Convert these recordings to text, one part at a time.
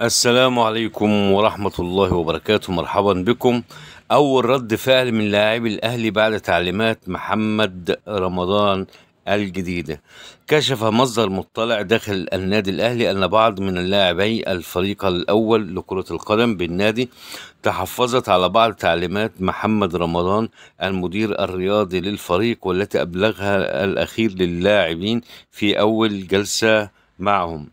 السلام عليكم ورحمة الله وبركاته. مرحبا بكم. أول رد فعل من لاعبي الأهلي بعد تعليمات محمد رمضان الجديدة. كشف مصدر مطلع داخل النادي الأهلي أن بعض من لاعبي الفريق الأول لكرة القدم بالنادي تحفظت على بعض تعليمات محمد رمضان المدير الرياضي للفريق، والتي أبلغها الأخير للاعبين في أول جلسة معهم.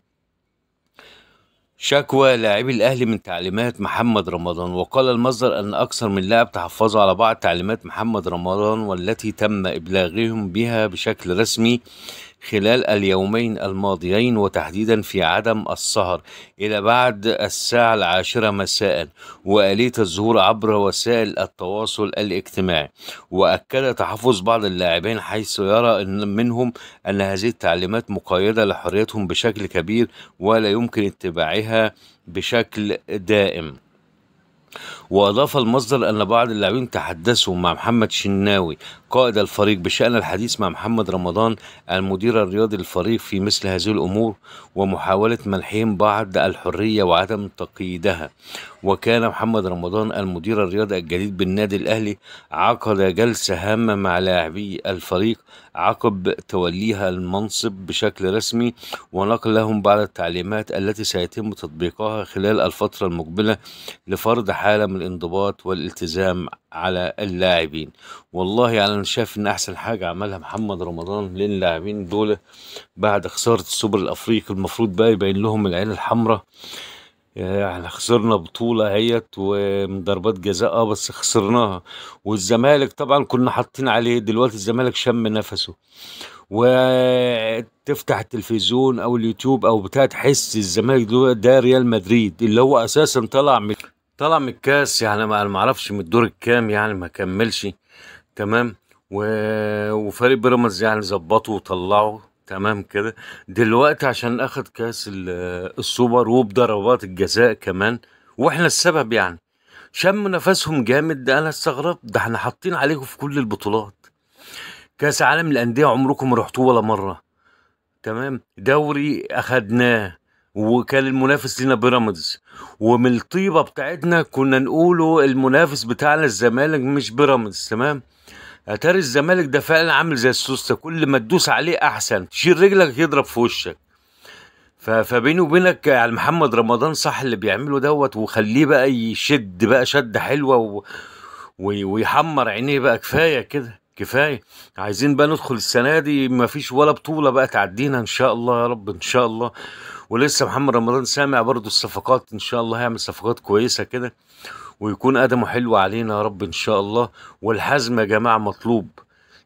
شكوى لاعبي الأهلي من تعليمات محمد رمضان. وقال المصدر أن أكثر من لاعب تحفظوا على بعض تعليمات محمد رمضان، والتي تم إبلاغهم بها بشكل رسمي خلال اليومين الماضيين، وتحديدا في عدم السهر إلى بعد الساعة 10 مساء، وآلية الظهور عبر وسائل التواصل الاجتماعي. وأكد تحفظ بعض اللاعبين حيث يرى إن منهم أن هذه التعليمات مقيدة لحريتهم بشكل كبير ولا يمكن اتباعها بشكل دائم. وأضاف المصدر أن بعض اللاعبين تحدثوا مع محمد شناوي قائد الفريق بشأن الحديث مع محمد رمضان المدير الرياضي للفريق في مثل هذه الأمور، ومحاولة منحهم بعض الحرية وعدم تقييدها. وكان محمد رمضان المدير الرياضي الجديد بالنادي الأهلي عقد جلسة هامة مع لاعبي الفريق عقب توليها المنصب بشكل رسمي، ونقل لهم بعض التعليمات التي سيتم تطبيقها خلال الفترة المقبلة لفرض حالة من الانضباط والالتزام على اللاعبين. والله يعني أنا شايف إن أحسن حاجة عملها محمد رمضان للاعبين دول بعد خسارة السوبر الأفريقي. المفروض بقى يبين لهم العين الحمراء. يعني خسرنا بطولة اهيت ومن ضربات جزاء، بس خسرناها. والزمالك طبعا كنا حاطين عليه، دلوقتي الزمالك شم نفسه. وتفتح التلفزيون او اليوتيوب او بتاع تحس الزمالك ده ريال مدريد اللي هو اساسا طلع من الكاس، يعني ما اعرفش من الدور الكام، يعني ما كملش. تمام. وفريق بيراميدز يعني ظبطه وطلعه تمام كده. دلوقتي عشان اخد كاس السوبر وبضربات الجزاء كمان، واحنا السبب يعني. شم نفسهم جامد. ده انا استغربت، ده احنا حاطين عليكم في كل البطولات. كاس عالم الانديه عمركم ما رحتوه ولا مره. تمام. دوري اخدناه وكان المنافس لنا بيراميدز، ومن الطيبه بتاعتنا كنا نقوله المنافس بتاعنا الزمالك مش بيراميدز. تمام. اتاري الزمالك ده فعلا عامل زي السوسته، كل ما تدوس عليه احسن تشيل رجلك يضرب في وشك. فبيني وبينك يعني محمد رمضان صح اللي بيعمله دوت، وخليه بقى يشد بقى شده حلوه ويحمر عينيه بقى. كفايه كده كفايه. عايزين بقى ندخل السنه دي ما فيش ولا بطوله بقى تعدينا ان شاء الله يا رب ان شاء الله. ولسه محمد رمضان سامع برضو الصفقات، ان شاء الله هيعمل صفقات كويسه كده ويكون قدمه حلو علينا يا رب ان شاء الله. والحزم يا جماعه مطلوب،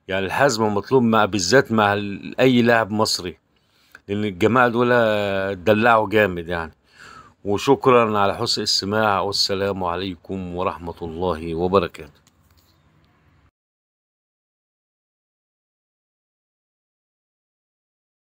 يعني الحزم مطلوب مع بالذات مع اي لاعب مصري، لان الجماعه دول دلعوا جامد يعني. وشكرا على حسن السماع، والسلام عليكم ورحمه الله وبركاته.